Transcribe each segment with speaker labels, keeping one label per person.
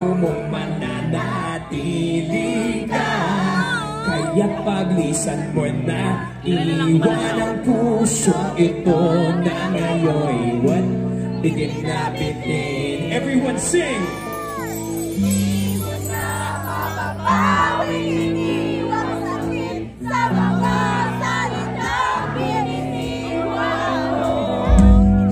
Speaker 1: mong mananatili ka. Kaya paglisan mo na iwan ang puso ito na ngayon what? Bitin na bitin. Everyone sing!
Speaker 2: Di mo na mapapawin, iniwang sakit sa mga salitang binitiwan mo.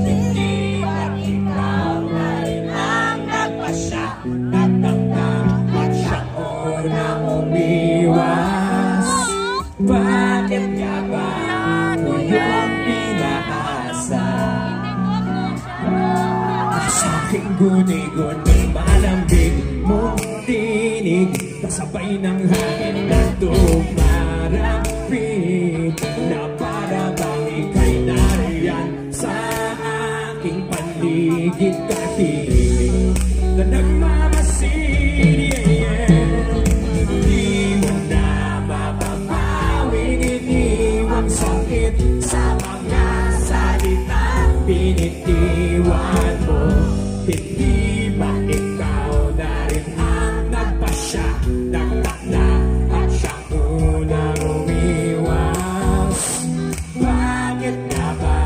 Speaker 2: Hindi ba't ikaw na rin ang nagpasya,
Speaker 1: Nagtakdang at siyang unang umiwas. Bakit ka ba ako yung pinaasa? Sa aking guni-guni malambig mong tinig, kasabay ng hangin na tumarapig, na para bang ika'y nariyan sa aking paligid, kahilig na nagmamasid. Di mo na mapapawing iniwang sakit sa mga salitang binitiwan mo. Hindi ba ikaw na rin ang nagpasya, nagtakda at siyang unang umiwas? Bakit nga ba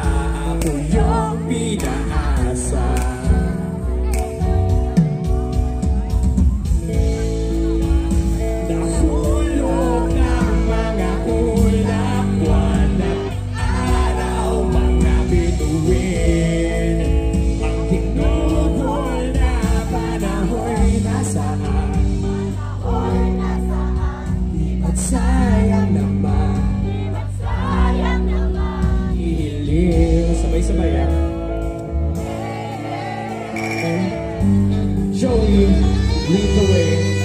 Speaker 1: ako yung pinaasa? Nahulog ng mga ulap, buwan at araw, mga bituin. Ang tinugol na panahoy nasaan? At sayang naman, ihiling. Sabay-sabay ah. Joey, lead the way.